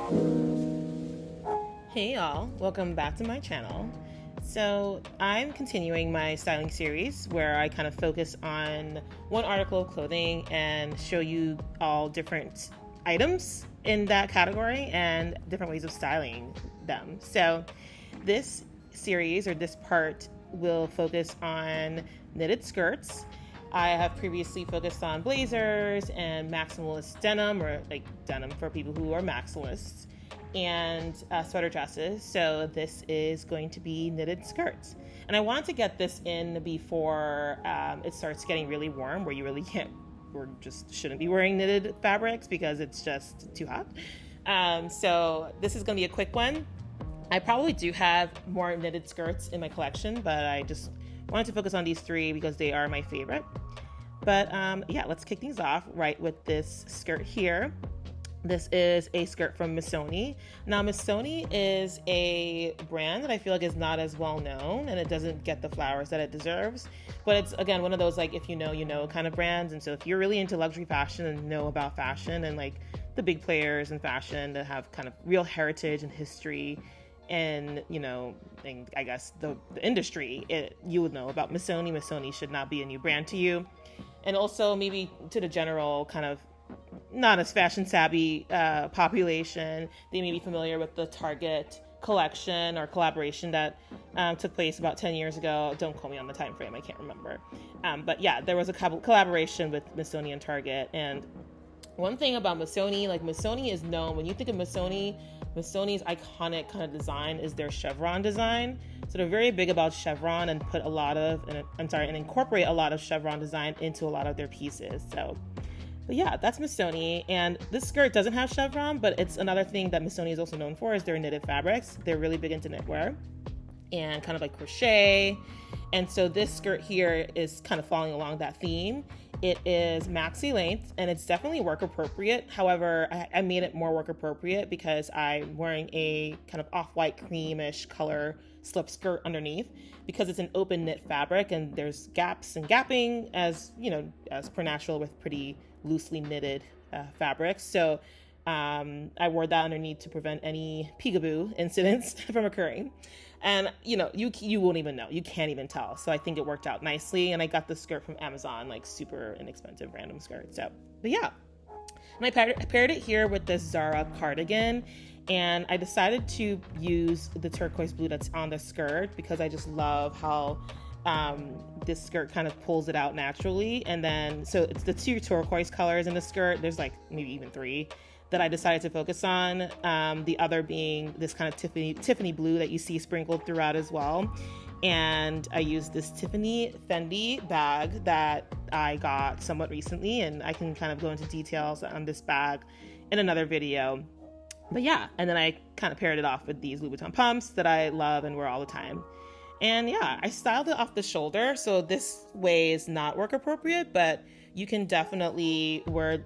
Hey y'all, welcome back to my channel. So I'm continuing my styling series where I kind of focus on one article of clothing and show you all different items in that category and different ways of styling them. So this series or this part will focus on knitted skirts. I have previously focused on blazers and maximalist denim, or like denim for people who are maximalists, and sweater dresses. So this is going to be knitted skirts. And I wanted to get this in before it starts getting really warm, where you really can't or just shouldn't be wearing knitted fabrics because it's just too hot. So this is going to be a quick one. I probably do have more knitted skirts in my collection, but I just wanted to focus on these three because they are my favorite. But yeah, let's kick things off right with this skirt here. This is a skirt from Missoni. Now, Missoni is a brand that I feel like is not as well known, and it doesn't get the flowers that it deserves. But it's, again, one of those, like, if you know, you know kind of brands. And so if you're really into luxury fashion and know about fashion and, like, the big players in fashion that have kind of real heritage and history and, you know, and I guess the industry, you would know about Missoni. Missoni should not be a new brand to you. And also maybe to the general kind of not as fashion savvy population, they may be familiar with the Target collection or collaboration that took place about 10 years ago. Don't quote me on the time frame, I can't remember. But yeah, there was a collaboration with Missoni and Target. And one thing about Missoni, like Missoni is known, when you think of Missoni's iconic kind of design is their chevron design. So they're very big about chevron and put a lot of, and incorporate a lot of chevron design into a lot of their pieces. So, but yeah, that's Missoni. And this skirt doesn't have chevron, but it's another thing that Missoni is also known for is their knitted fabrics. They're really big into knitwear and kind of like crochet. And so this skirt here is kind of following along that theme. It is maxi length and it's definitely work appropriate. However, I made it more work appropriate because I'm wearing a kind of off-white creamish color slip skirt underneath because it's an open knit fabric and there's gaps and gapping as, you know, as per natural with pretty loosely knitted fabrics. So I wore that underneath to prevent any peekaboo incidents from occurring. And, you know, you won't even know. You can't even tell. So I think it worked out nicely. And I got the skirt from Amazon, like super inexpensive random skirt. So, but yeah. And I paired it here with this Zara cardigan. And I decided to use the turquoise blue that's on the skirt because I just love how this skirt kind of pulls it out naturally. And then, so it's the two turquoise colors in the skirt. There's like maybe even three that I decided to focus on. The other being this kind of Tiffany blue that you see sprinkled throughout as well. And I used this Tiffany Fendi bag that I got somewhat recently, and I can kind of go into details on this bag in another video. But yeah, and then I kind of paired it off with these Louboutin pumps that I love and wear all the time. And yeah, I styled it off the shoulder, so this way is not work appropriate, but you can definitely wear it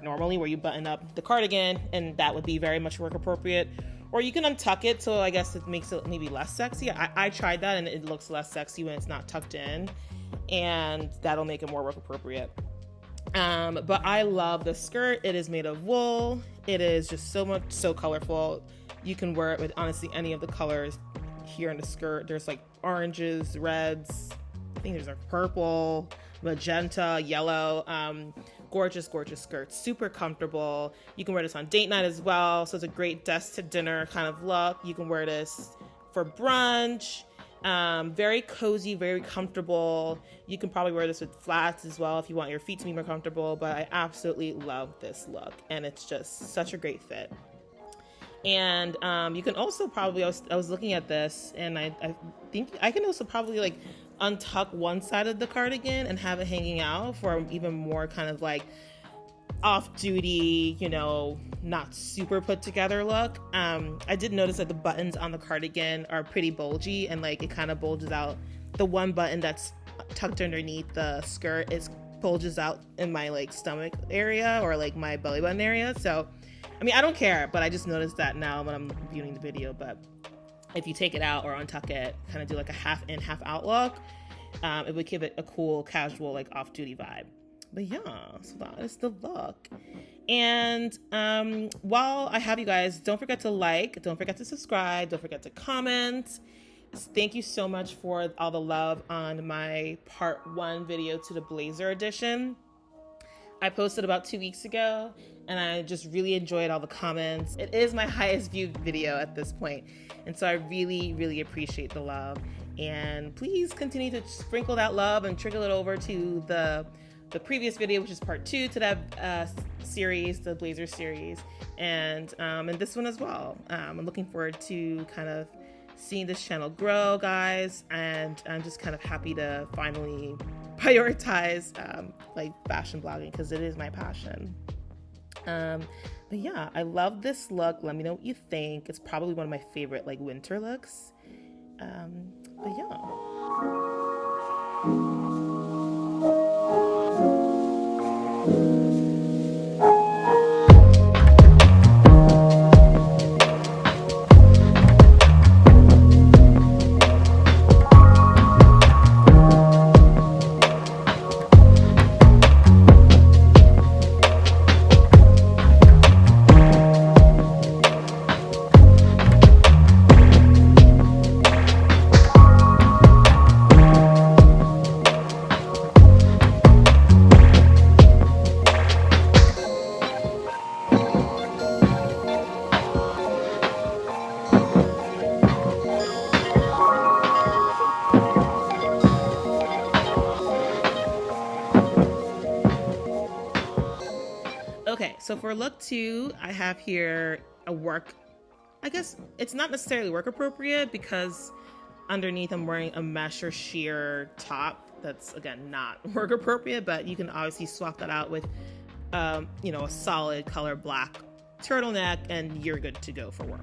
normally, where you button up the cardigan, and that would be very much work appropriate. Or you can untuck it, so I guess it makes it maybe less sexy. I tried that, and it looks less sexy when it's not tucked in, and that'll make it more work appropriate. But I love the skirt. It is made of wool. It is just so colorful. You can wear it with honestly any of the colors here in the skirt. There's like oranges, reds, I think there's a purple, magenta, yellow. Gorgeous skirt, super comfortable. You can wear this on date night as well, so it's a great desk to dinner kind of look. You can wear this for brunch. Very cozy, very comfortable. You can probably wear this with flats as well if you want your feet to be more comfortable, but I absolutely love this look, and it's just such a great fit. And you can also probably, I was looking at this, and I think I can also probably like untuck one side of the cardigan and have it hanging out for even more kind of like off-duty, you know, not super put together look. I did notice that the buttons on the cardigan are pretty bulgy, and like it kind of bulges out. The one button that's tucked underneath the skirt bulges out in my like stomach area or like my belly button area. So I mean, I don't care, but I just noticed that now when I'm viewing the video. But if you take it out or untuck it, kind of do like a half in, half out look, it would give it a cool, casual, like off-duty vibe. But yeah, so that is the look. And while I have you guys, don't forget to like, don't forget to subscribe, don't forget to comment. Thank you so much for all the love on my part 1 video to the blazer edition. I posted about 2 weeks ago, and I just really enjoyed all the comments. It is my highest viewed video at this point, and so I really, really appreciate the love. And please continue to sprinkle that love and trickle it over to the previous video, which is part 2 to that series, the blazer series, and this one as well. I'm looking forward to kind of seeing this channel grow, guys, and I'm just kind of happy to finally prioritize like fashion blogging, because it is my passion. But yeah, I love this look. Let me know what you think. It's probably one of my favorite like winter looks. But yeah. Okay, so for look 2, I have here a work, I guess it's not necessarily work appropriate, because underneath I'm wearing a mesh or sheer top that's, again, not work appropriate, but you can obviously swap that out with you know, a solid color black turtleneck and you're good to go for work.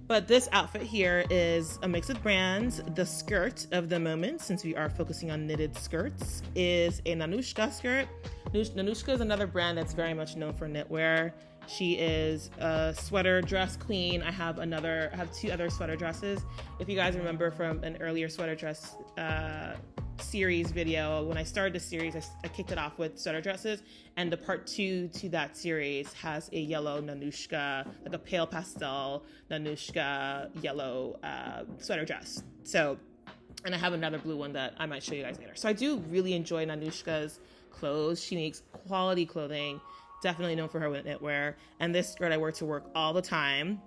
But this outfit here is a mix of brands. The skirt of the moment, since we are focusing on knitted skirts, is a Nanushka skirt. Nanushka is another brand that's very much known for knitwear. She is a sweater dress queen. I have 2 other sweater dresses. If you guys remember from an earlier sweater dress series video, when I started the series, I kicked it off with sweater dresses, and the part 2 to that series has a yellow Nanushka, like a pale pastel Nanushka yellow sweater dress. So, and I have another blue one that I might show you guys later. So I do really enjoy Nanushka's clothes. She makes quality clothing, definitely known for her knitwear. And this skirt I wear to work all the time.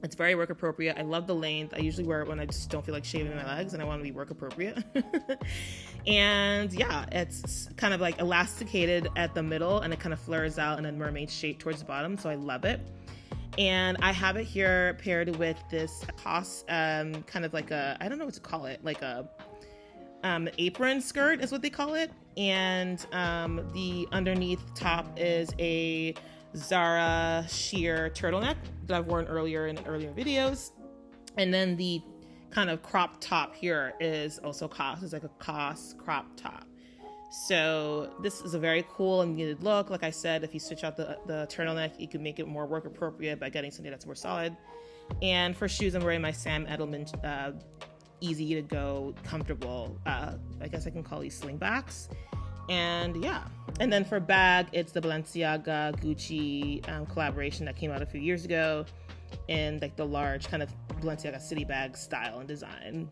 It's very work appropriate. I love the length. I usually wear it when I just don't feel like shaving my legs and I want to be work appropriate. And yeah, it's kind of like elasticated at the middle and it kind of flares out in a mermaid shape towards the bottom. So I love it. And I have it here paired with this COS, kind of like a, I don't know what to call it, like a apron skirt is what they call it. And the underneath top is a Zara sheer turtleneck that I've worn earlier in earlier videos. And then the kind of crop top here is also COS. It's like a COS crop top. So this is a very cool and muted look. Like I said, if you switch out the turtleneck, you can make it more work appropriate by getting something that's more solid. And for shoes, I'm wearing my Sam Edelman easy to go, comfortable, I guess I can call these slingbacks. And yeah, and then for bag, it's the Balenciaga Gucci collaboration that came out a few years ago in like the large kind of Balenciaga city bag style and design.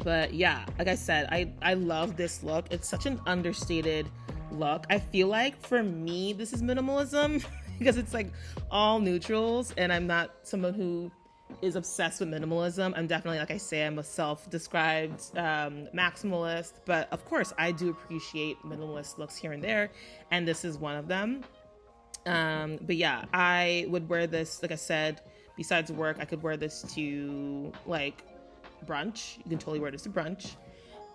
But yeah, like I said, I love this look. It's such an understated look. I feel like for me, this is minimalism because it's like all neutrals, and I'm not someone who is obsessed with minimalism. I'm definitely, like I say, I'm a self-described maximalist, but of course I do appreciate minimalist looks here and there, and this is one of them. But yeah, I would wear this, like I said, besides work, I could wear this to like brunch. You can totally wear this to brunch.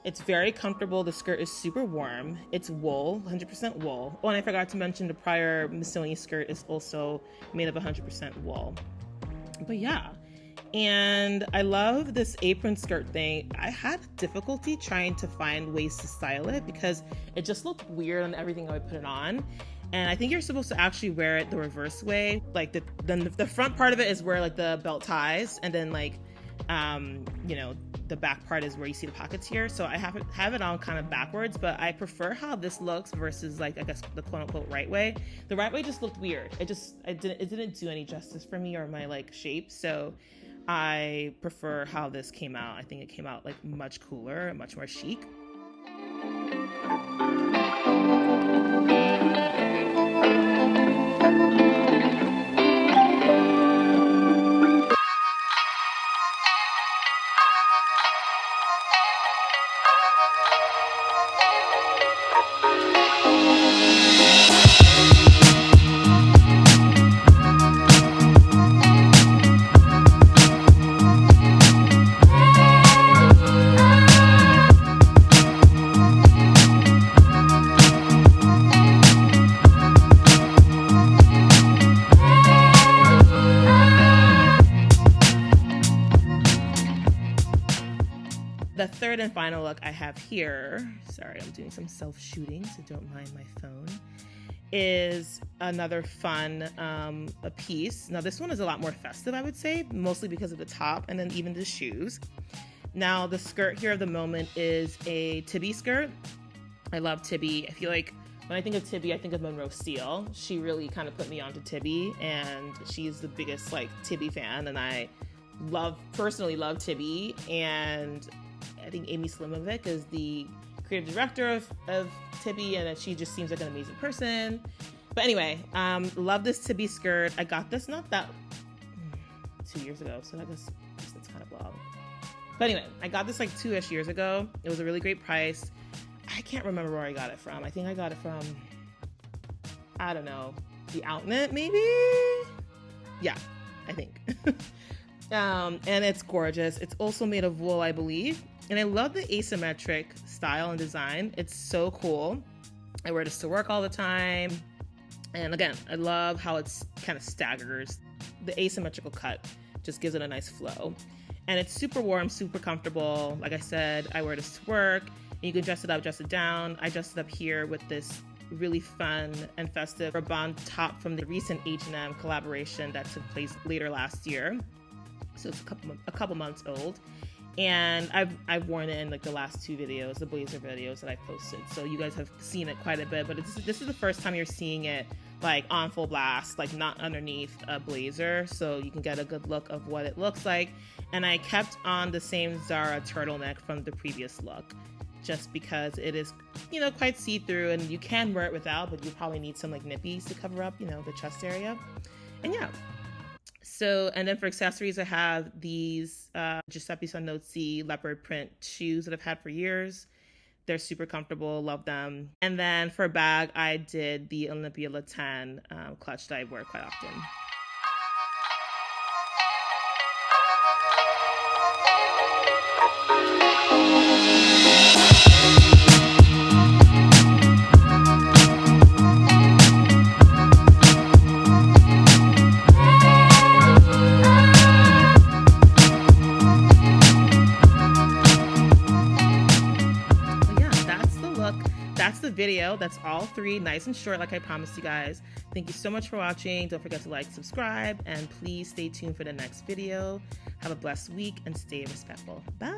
It's very comfortable. The skirt is super warm. It's wool, 100% wool. Oh, and I forgot to mention the prior Missoni skirt is also made of 100% wool. But yeah, and I love this apron skirt thing. I had difficulty trying to find ways to style it because it just looked weird on everything I would put it on. And I think you're supposed to actually wear it the reverse way. Like the front part of it is where like the belt ties, and then like, you know, the back part is where you see the pockets here. So I have it on kind of backwards, but I prefer how this looks versus like, I guess, the quote unquote right way. The right way just looked weird. It didn't do any justice for me or my like shape. So I prefer how this came out. I think it came out like much cooler and much more chic. The third and final look I have here, sorry, I'm doing some self-shooting, so don't mind my phone, is another fun a piece. Now this one is a lot more festive, I would say, mostly because of the top and then even the shoes. Now the skirt here of the moment is a Tibby skirt. I love Tibby. I feel like when I think of Tibby, I think of Monroe Steele. She really kind of put me onto Tibby, and she's the biggest like Tibby fan, and I personally love Tibby. And I think Amy Slimovic is the creative director of Tibby, and she just seems like an amazing person. But anyway, love this Tibby skirt. I got this not that 2 years ago, so I guess that's kind of long. But anyway, I got this like 2-ish years ago. It was a really great price. I can't remember where I got it from. I think I got it from, I don't know, the Outlet maybe? Yeah, I think. And it's gorgeous. It's also made of wool, I believe. And I love the asymmetric style and design. It's so cool. I wear this to work all the time. And again, I love how it's kind of staggers. The asymmetrical cut just gives it a nice flow. And it's super warm, super comfortable. Like I said, I wear this to work. And you can dress it up, dress it down. I dressed it up here with this really fun and festive ribbon top from the recent H&M collaboration that took place later last year. So it's a couple months old. And I've worn it in like the last 2 videos, the blazer videos that I posted. So you guys have seen it quite a bit, but this is the first time you're seeing it like on full blast, like not underneath a blazer. So you can get a good look of what it looks like. And I kept on the same Zara turtleneck from the previous look, just because it is, quite see-through, and you can wear it without, but you probably need some like nippies to cover up, the chest area. And yeah. So, and then for accessories, I have these Giuseppe Sanozzi leopard print shoes that I've had for years. They're super comfortable, love them. And then for a bag, I did the Olympia Le 10 clutch that I wear quite often. That's the video. That's all 3, nice and short like I promised you guys. Thank you so much for watching. Don't forget to like, subscribe, and please stay tuned for the next video. Have a blessed week and stay respectful. Bye.